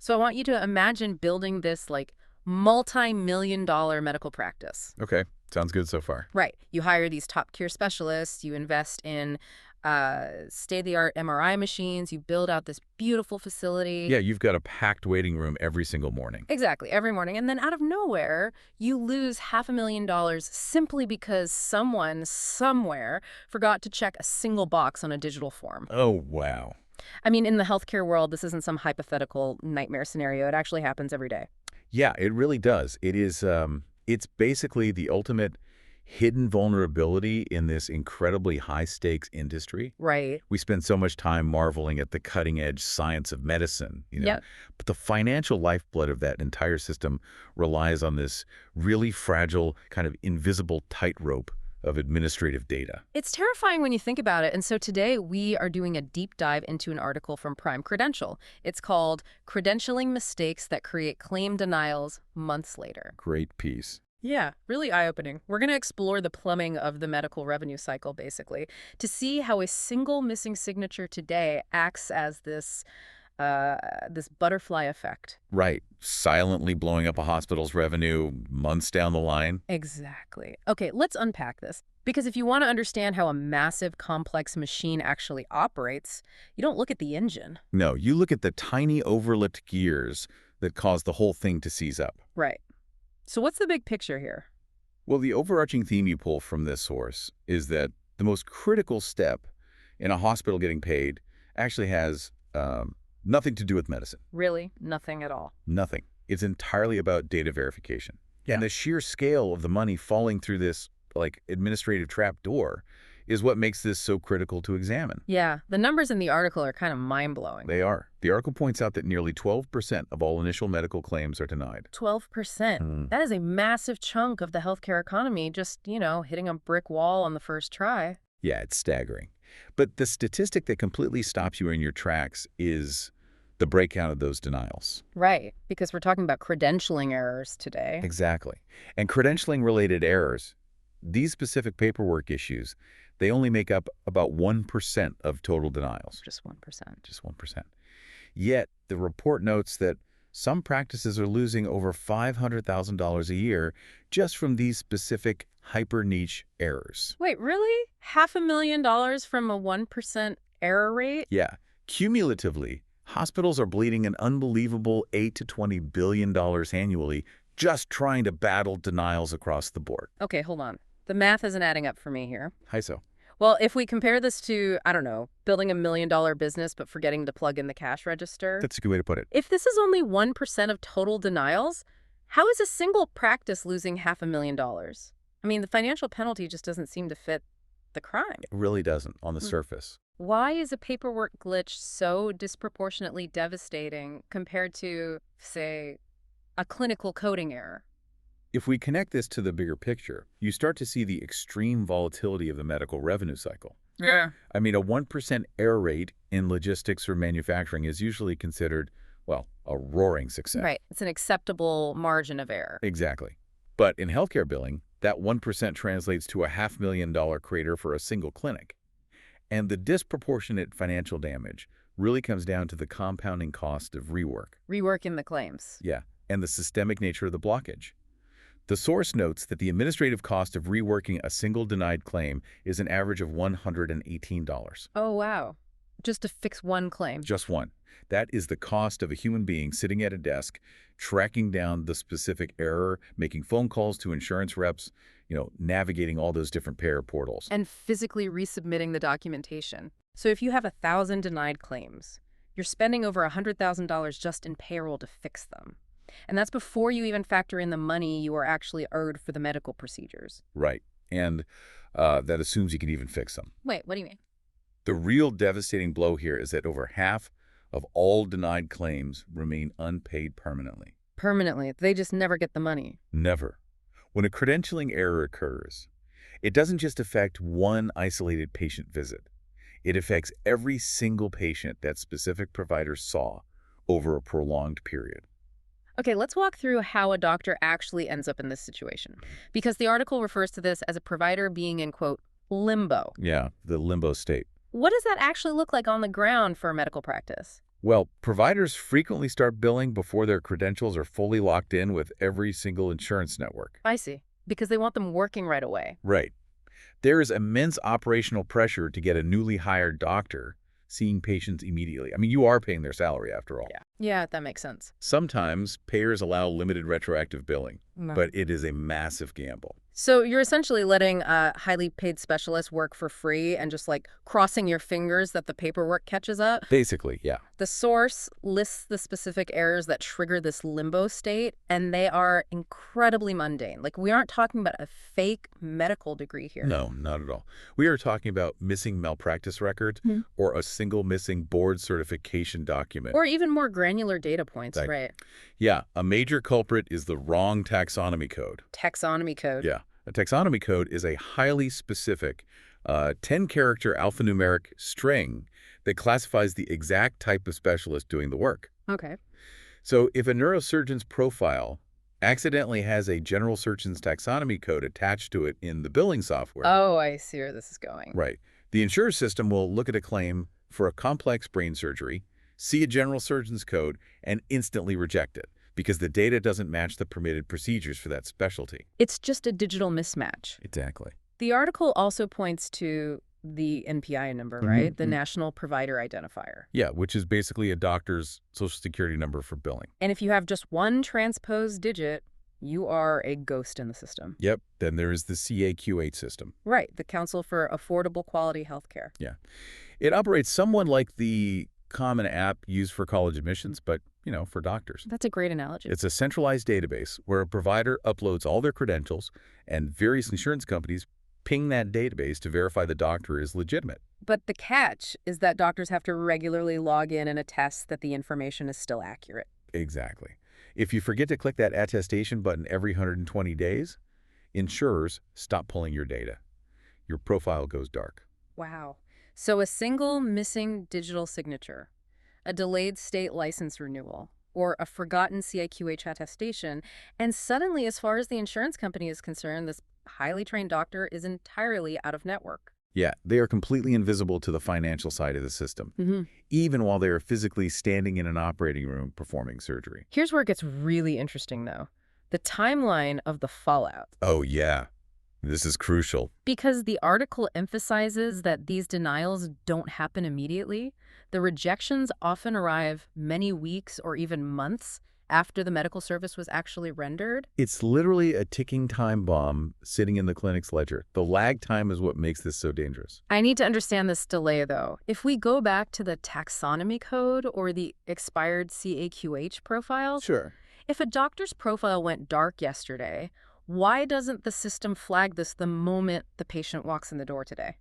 So I want you to imagine building this like multi-million-dollar medical practice. Okay, sounds good so far. Right. You hire these top-tier specialists, you invest in state-of-the-art MRI machines, you build out this beautiful facility. Yeah, you've got a packed waiting room every single morning. Exactly, every morning. And then out of nowhere, you lose $500,000 simply because someone somewhere forgot to check a single box on a digital form. Oh, wow. I mean, in the healthcare world, this isn't some hypothetical nightmare scenario. It actually happens every day. Yeah, it really does. It's basically the ultimate hidden vulnerability in this incredibly high-stakes industry. Right. We spend so much time marveling at the cutting-edge science of medicine, Yep. but the financial lifeblood of that entire system relies on this really fragile, kind of invisible tightrope of administrative data. It's terrifying when you think about it. And so today we are doing a deep dive into an article from Prime Credential. It's called Credentialing Mistakes That Create Claim Denials Months Later. Great piece. Yeah, really eye-opening. We're going to explore the plumbing of the medical revenue cycle, basically, to see how a single missing signature today acts as this butterfly effect. Right. Silently blowing up a hospital's revenue months down the line. Exactly. Okay, let's unpack this. Because if you want to understand how a massive, complex machine actually operates, you don't look at the engine. No, you look at the tiny overlooked gears that cause the whole thing to seize up. Right. So what's the big picture here? Well, the overarching theme you pull from this source is that the most critical step in a hospital getting paid actually has nothing to do with medicine. Really? Nothing at all. Nothing. It's entirely about data verification. Yeah. And the sheer scale of the money falling through this, like, administrative trap door is what makes this so critical to examine. Yeah, the numbers in the article are kind of mind-blowing. They are. The article points out that nearly 12% of all initial medical claims are denied. 12%. That is a massive chunk of the healthcare economy just, hitting a brick wall on the first try. Yeah, it's staggering. But the statistic that completely stops you in your tracks is the breakdown of those denials. Right, because we're talking about credentialing errors today. Exactly. And credentialing-related errors, these specific paperwork issues, they only make up about 1% of total denials. Just 1%. Just 1%. Yet, the report notes that some practices are losing over $500,000 a year just from these specific hyper-niche errors. Wait, really? $500,000 from a 1% error rate? Yeah. Cumulatively, hospitals are bleeding an unbelievable $8 to $20 billion annually just trying to battle denials across the board. Okay, hold on. The math isn't adding up for me here. How so? Well, if we compare this to, I don't know, building $1 million business but forgetting to plug in the cash register. That's a good way to put it. If this is only 1% of total denials, how is a single practice losing $500,000? I mean, the financial penalty just doesn't seem to fit the crime. It really doesn't on the surface. Why is a paperwork glitch so disproportionately devastating compared to, say, a clinical coding error? If we connect this to the bigger picture, you start to see the extreme volatility of the medical revenue cycle. Yeah. I mean, a 1% error rate in logistics or manufacturing is usually considered, well, a roaring success. Right. It's an acceptable margin of error. Exactly. But in healthcare billing, that 1% translates to a $500,000 crater for a single clinic. And the disproportionate financial damage really comes down to the compounding cost of rework. Rework in the claims. Yeah, and the systemic nature of the blockage. The source notes that the administrative cost of reworking a single denied claim is an average of $118. Oh, wow. Just to fix one claim. Just one. That is the cost of a human being sitting at a desk, tracking down the specific error, making phone calls to insurance reps, navigating all those different payer portals. And physically resubmitting the documentation. So if you have 1,000 denied claims, you're spending over $100,000 just in payroll to fix them. And that's before you even factor in the money you are actually owed for the medical procedures. Right. And that assumes you can even fix them. Wait, what do you mean? The real devastating blow here is that over half of all denied claims remain unpaid permanently. Permanently. They just never get the money. Never. When a credentialing error occurs, it doesn't just affect one isolated patient visit. It affects every single patient that specific provider saw over a prolonged period. Okay, let's walk through how a doctor actually ends up in this situation. Because the article refers to this as a provider being in, quote, limbo. Yeah, the limbo state. What does that actually look like on the ground for a medical practice? Well, providers frequently start billing before their credentials are fully locked in with every single insurance network. I see. Because they want them working right away. Right. There is immense operational pressure to get a newly hired doctor seeing patients immediately. I mean, you are paying their salary after all. Yeah. Yeah, that makes sense. Sometimes payers allow limited retroactive billing, No. but it is a massive gamble. So you're essentially letting a highly paid specialist work for free and just like crossing your fingers that the paperwork catches up. Basically, yeah. The source lists the specific errors that trigger this limbo state, and they are incredibly mundane. Like, we aren't talking about a fake medical degree here. No, not at all. We are talking about missing malpractice records Hmm. or a single missing board certification document. Or even more granular data points, Like- right? Yeah, a major culprit is the wrong taxonomy code. Taxonomy code. Yeah, a taxonomy code is a highly specific 10-character alphanumeric string that classifies the exact type of specialist doing the work. Okay. So if a neurosurgeon's profile accidentally has a general surgeon's taxonomy code attached to it in the billing software, Oh, I see where this is going. right, the insurance system will look at a claim for a complex brain surgery, see a general surgeon's code, and instantly reject it because the data doesn't match the permitted procedures for that specialty. It's just a digital mismatch. Exactly. The article also points to the NPI number, right? The National Provider Identifier. Yeah, which is basically a doctor's social security number for billing. And if you have just one transposed digit, you are a ghost in the system. Yep, then there is the CAQH system. Right, the Council for Affordable Quality Healthcare. Yeah. It operates somewhat like the common app used for college admissions, but, for doctors. That's a great analogy. It's a centralized database where a provider uploads all their credentials and various insurance companies ping that database to verify the doctor is legitimate. But the catch is that doctors have to regularly log in and attest that the information is still accurate. Exactly. If you forget to click that attestation button every 120 days, insurers stop pulling your data. Your profile goes dark. Wow. So a single missing digital signature, a delayed state license renewal, or a forgotten CIQH attestation, and suddenly, as far as the insurance company is concerned, this highly trained doctor is entirely out of network. Yeah, they are completely invisible to the financial side of the system, even while they are physically standing in an operating room performing surgery. Here's where it gets really interesting, though. The timeline of the fallout. Oh, yeah. This is crucial. Because the article emphasizes that these denials don't happen immediately, the rejections often arrive many weeks or even months after the medical service was actually rendered. It's literally a ticking time bomb sitting in the clinic's ledger. The lag time is what makes this so dangerous. I need to understand this delay, though. If we go back to the taxonomy code or the expired CAQH profile, Sure. if a doctor's profile went dark yesterday, why doesn't the system flag this the moment the patient walks in the door today?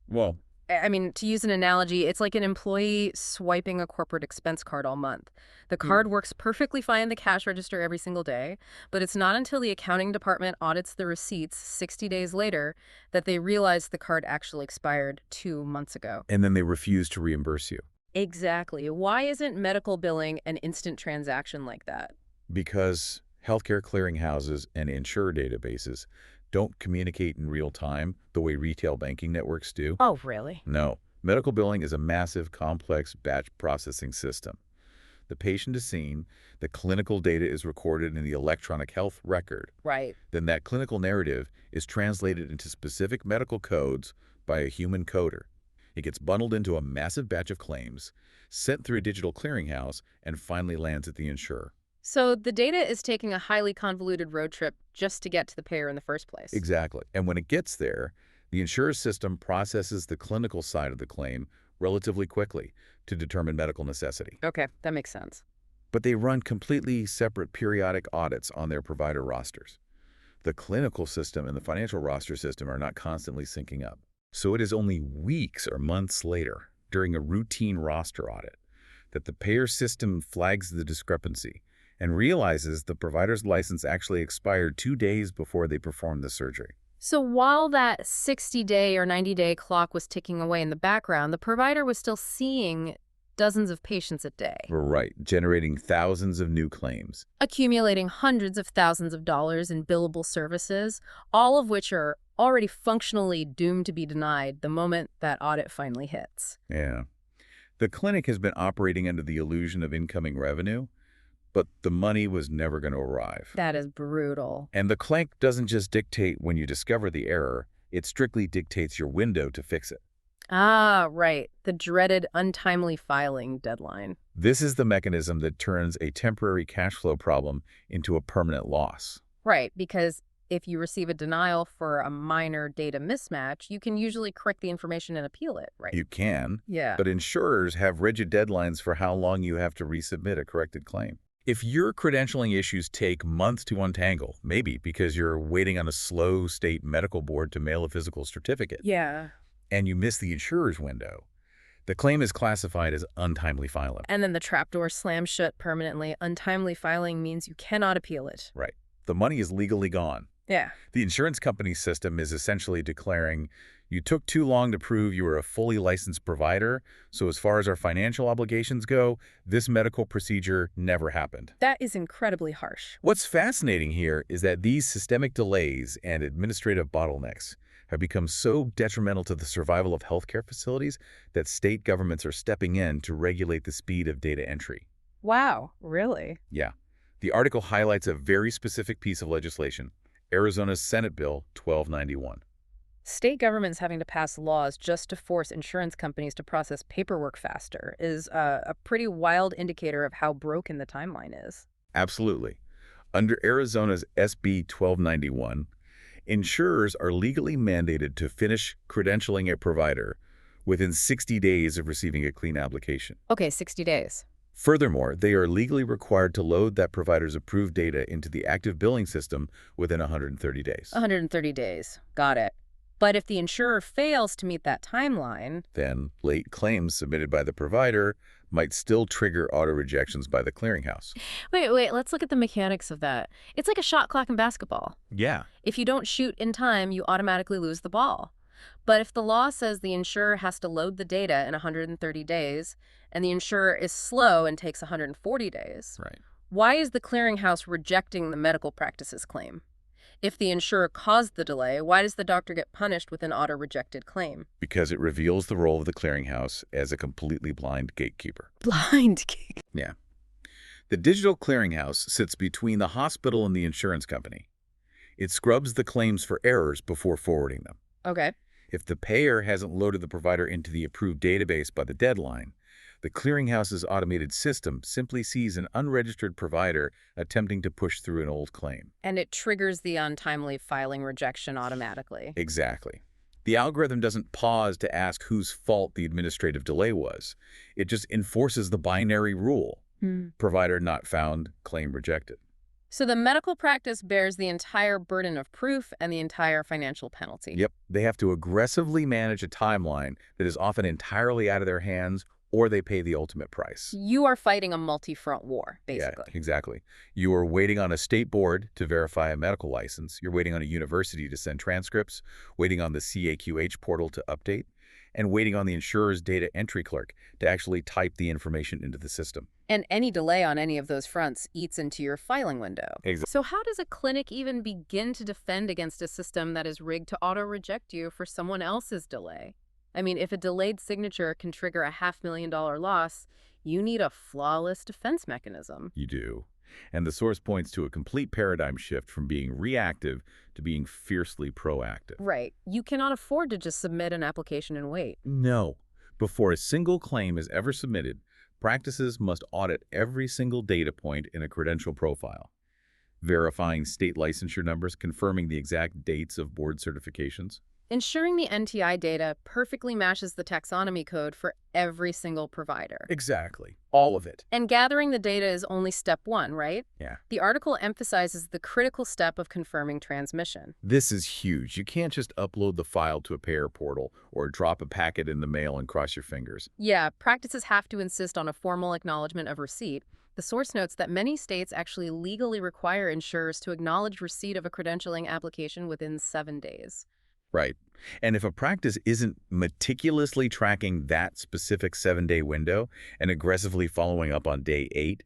Well, I mean, to use an analogy, it's like an employee swiping a corporate expense card all month. The card works perfectly fine in the cash register every single day, but it's not until the accounting department audits the receipts 60 days later that they realize the card actually expired 2 months ago. and then they refuse to reimburse you Exactly. Why isn't medical billing an instant transaction like that? because healthcare clearinghouses and insurer databases don't communicate in real time the way retail banking networks do. Oh, really? No. Medical billing is a massive, complex batch processing system. The patient is seen, the clinical data is recorded in the electronic health record. Right. Then that clinical narrative is translated into specific medical codes by a human coder. It gets bundled into a massive batch of claims, sent through a digital clearinghouse, and finally lands at the insurer. So the data is taking a highly convoluted road trip just to get to the payer in the first place. Exactly. And when it gets there, the insurer's system processes the clinical side of the claim relatively quickly to determine medical necessity. Okay, that makes sense. But they run completely separate periodic audits on their provider rosters. The clinical system and the financial roster system are not constantly syncing up. So it is only weeks or months later, during a routine roster audit, that the payer system flags the discrepancy and realizes the provider's license actually expired 2 days before they performed the surgery. So while that 60-day or 90-day clock was ticking away in the background, the provider was still seeing dozens of patients a day, Right, generating thousands of new claims. accumulating hundreds of thousands of dollars in billable services, all of which are already functionally doomed to be denied the moment that audit finally hits. Yeah. The clinic has been operating under the illusion of incoming revenue, but the money was never going to arrive. That is brutal. And the clinic doesn't just dictate when you discover the error, it strictly dictates your window to fix it. Ah, right. The dreaded untimely filing deadline. This is the mechanism that turns a temporary cash flow problem into a permanent loss. Right, because if you receive a denial for a minor data mismatch, you can usually correct the information and appeal it, right? You can, Yeah. but insurers have rigid deadlines for how long you have to resubmit a corrected claim. If your credentialing issues take months to untangle, maybe because you're waiting on a slow state medical board to mail a physical certificate, Yeah. and you miss the insurer's window, the claim is classified as untimely filing. And then the trapdoor slams shut permanently. Untimely filing means you cannot appeal it. Right. The money is legally gone. Yeah. The insurance company system is essentially declaring, you took too long to prove you were a fully licensed provider, so as far as our financial obligations go, this medical procedure never happened. That is incredibly harsh. What's fascinating here is that these systemic delays and administrative bottlenecks have become so detrimental to the survival of healthcare facilities that state governments are stepping in to regulate the speed of data entry. Wow, really? Yeah. The article highlights a very specific piece of legislation, Arizona's Senate Bill 1291. State governments having to pass laws just to force insurance companies to process paperwork faster is a pretty wild indicator of how broken the timeline is. Absolutely. Under Arizona's SB 1291, insurers are legally mandated to finish credentialing a provider within 60 days of receiving a clean application. Okay, 60 days. Furthermore, they are legally required to load that provider's approved data into the active billing system within 130 days. 130 days. Got it. But if the insurer fails to meet that timeline, Then, late claims submitted by the provider might still trigger auto rejections by the clearinghouse. Wait, let's look at the mechanics of that. It's like a shot clock in basketball. Yeah. If you don't shoot in time, you automatically lose the ball. But if the law says the insurer has to load the data in 130 days, and the insurer is slow and takes 140 days, Right. why is the clearinghouse rejecting the medical practices claim? If the insurer caused the delay, why does the doctor get punished with an auto-rejected claim? Because it reveals the role of the clearinghouse as a completely blind gatekeeper. Blind gate. Yeah. The digital clearinghouse sits between the hospital and the insurance company. It scrubs the claims for errors before forwarding them. Okay. If the payer hasn't loaded the provider into the approved database by the deadline, the clearinghouse's automated system simply sees an unregistered provider attempting to push through an old claim. And it triggers the untimely filing rejection automatically. Exactly. The algorithm doesn't pause to ask whose fault the administrative delay was. It just enforces the binary rule. Provider not found, claim rejected. So the medical practice bears the entire burden of proof and the entire financial penalty. Yep, they have to aggressively manage a timeline that is often entirely out of their hands, or they pay the ultimate price. You are fighting a multi-front war, basically. Yeah, exactly. You are waiting on a state board to verify a medical license. You're waiting on a university to send transcripts, waiting on the CAQH portal to update, and waiting on the insurer's data entry clerk to actually type the information into the system. And any delay on any of those fronts eats into your filing window. Exactly. So how does a clinic even begin to defend against a system that is rigged to auto-reject you for someone else's delay? I mean, if a delayed signature can trigger a $500,000 loss, you need a flawless defense mechanism. You do. And the source points to a complete paradigm shift from being reactive to being fiercely proactive. Right. You cannot afford to just submit an application and wait. No. Before a single claim is ever submitted, practices must audit every single data point in a credential profile, verifying state licensure numbers, confirming the exact dates of board certifications. Ensuring the NTI data perfectly matches the taxonomy code for every single provider. Exactly. All of it. And gathering the data is only step one, right? Yeah. The article emphasizes the critical step of confirming transmission. This is huge. You can't just upload the file to a payer portal or drop a packet in the mail and cross your fingers. Yeah, practices have to insist on a formal acknowledgement of receipt. The source notes that many states actually legally require insurers to acknowledge receipt of a credentialing application within 7 days. Right. And if a practice isn't meticulously tracking that specific 7-day window and aggressively following up on day 8,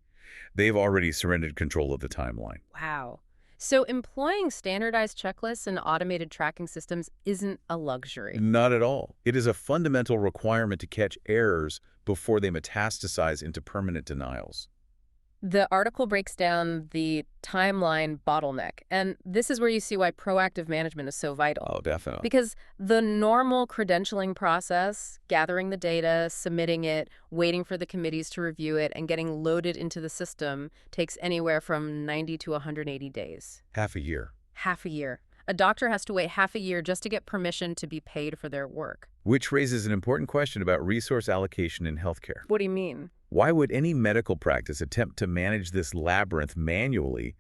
they've already surrendered control of the timeline. Wow. So employing standardized checklists and automated tracking systems isn't a luxury. Not at all. It is a fundamental requirement to catch errors before they metastasize into permanent denials. The article breaks down the timeline bottleneck, and this is where you see why proactive management is so vital. Oh, definitely. Because the normal credentialing process, gathering the data, submitting it, waiting for the committees to review it, and getting loaded into the system takes anywhere from 90 to 180 days. Half a year. Half a year. A doctor has to wait half a year just to get permission to be paid for their work. Which raises an important question about resource allocation in healthcare. What do you mean? Why would any medical practice attempt to manage this labyrinth manually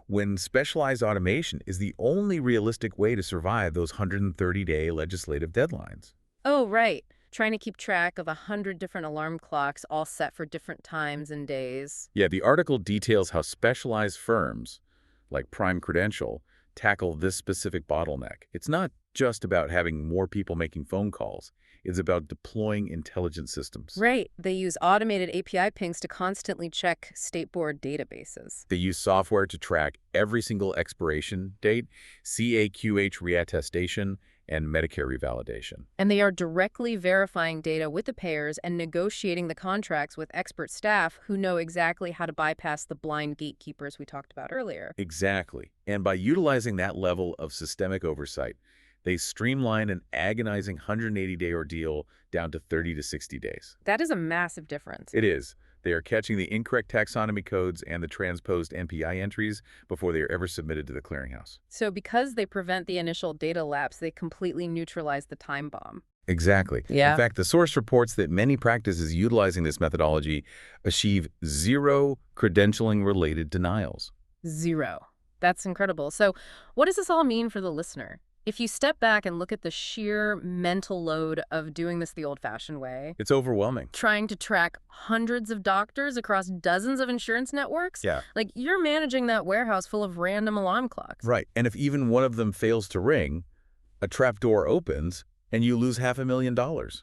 when specialized automation is the only realistic way to survive those 130-day legislative deadlines? Oh, right. Trying to keep track of 100 different alarm clocks all set for different times and days. Yeah, the article details how specialized firms, like Prime Credential, tackle this specific bottleneck. It's not just about having more people making phone calls. It's about deploying intelligent systems. Right. They use automated API pings to constantly check state board databases. They use software to track every single expiration date, CAQH reattestation, and Medicare revalidation. And they are directly verifying data with the payers and negotiating the contracts with expert staff who know exactly how to bypass the blind gatekeepers we talked about earlier. Exactly. And by utilizing that level of systemic oversight, they streamline an agonizing 180-day ordeal down to 30 to 60 days. That is a massive difference. It is. They are catching the incorrect taxonomy codes and the transposed NPI entries before they are ever submitted to the clearinghouse. So because they prevent the initial data lapse, they completely neutralize the time bomb. Exactly. Yeah. In fact, the source reports that many practices utilizing this methodology achieve zero credentialing-related denials. Zero. That's incredible. So what does this all mean for the listener? If you step back and look at the sheer mental load of doing this the old-fashioned way, It's overwhelming. trying to track hundreds of doctors across dozens of insurance networks, Yeah. like you're managing that warehouse full of random alarm clocks. Right. And if even one of them fails to ring, a trap door opens and you lose $500,000.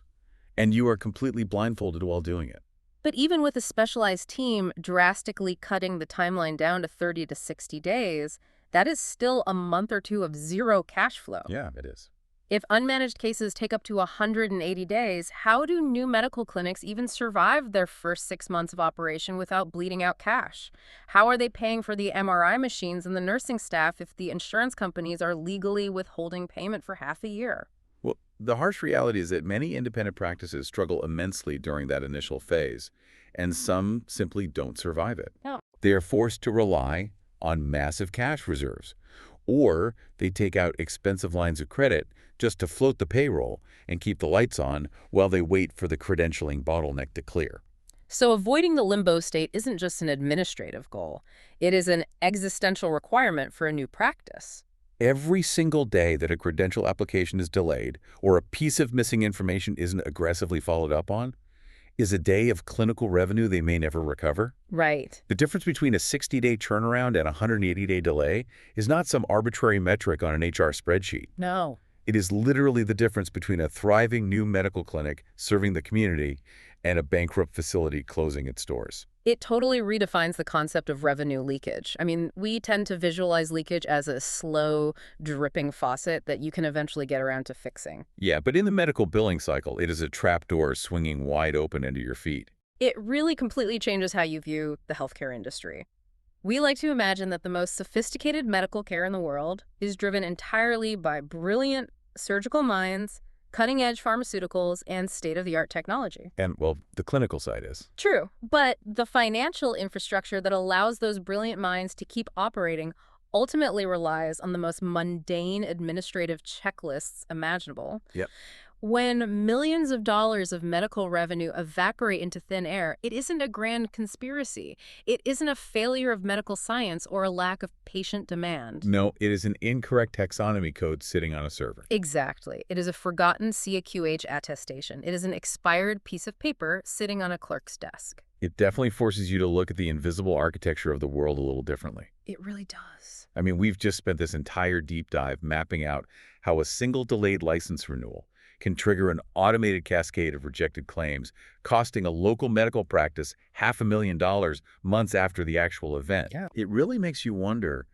And you are completely blindfolded while doing it. But even with a specialized team drastically cutting the timeline down to 30 to 60 days, that is still a month or two of zero cash flow. Yeah, it is. If unmanaged cases take up to 180 days, how do new medical clinics even survive their first 6 months of operation without bleeding out cash? How are they paying for the MRI machines and the nursing staff if the insurance companies are legally withholding payment for half a year? Well, the harsh reality is that many independent practices struggle immensely during that initial phase, and some simply don't survive it. No. They are forced to rely on massive cash reserves, or they take out expensive lines of credit just to float the payroll and keep the lights on while they wait for the credentialing bottleneck to clear. So avoiding the limbo state isn't just an administrative goal. It is an existential requirement for a new practice. Every single day that a credential application is delayed or a piece of missing information isn't aggressively followed up on is a day of clinical revenue they may never recover. Right. The difference between a 60-day turnaround and a 180-day delay is not some arbitrary metric on an HR spreadsheet. No. It is literally the difference between a thriving new medical clinic serving the community and a bankrupt facility closing its doors. It totally redefines the concept of revenue leakage. I mean, we tend to visualize leakage as a slow, dripping faucet that you can eventually get around to fixing. Yeah, but in the medical billing cycle, it is a trapdoor swinging wide open into your feet. It really completely changes how you view the healthcare industry. We like to imagine that the most sophisticated medical care in the world is driven entirely by brilliant surgical minds, cutting-edge pharmaceuticals, and state-of-the-art technology. And, well, the clinical side is. True, but the financial infrastructure that allows those brilliant minds to keep operating ultimately relies on the most mundane administrative checklists imaginable. Yep. When millions of dollars of medical revenue evaporate into thin air, it isn't a grand conspiracy. It isn't a failure of medical science or a lack of patient demand. No, it is an incorrect taxonomy code sitting on a server. Exactly. It is a forgotten CAQH attestation. It is an expired piece of paper sitting on a clerk's desk. It definitely forces you to look at the invisible architecture of the world a little differently. It really does. I mean, we've just spent this entire deep dive mapping out how a single delayed license renewal can trigger an automated cascade of rejected claims, costing a local medical practice $500,000 months after the actual event. Yeah. It really makes you wonder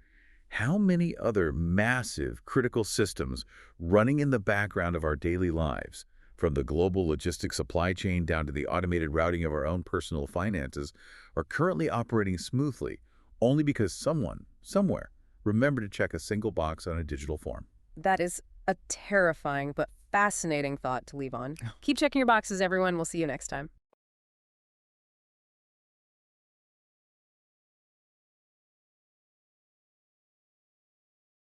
How many other massive critical systems running in the background of our daily lives, from the global logistics supply chain down to the automated routing of our own personal finances, are currently operating smoothly only because someone, somewhere, remembered to check a single box on a digital form? That is a terrifying but fascinating thought to leave on. Keep checking your boxes, everyone. We'll see you next time.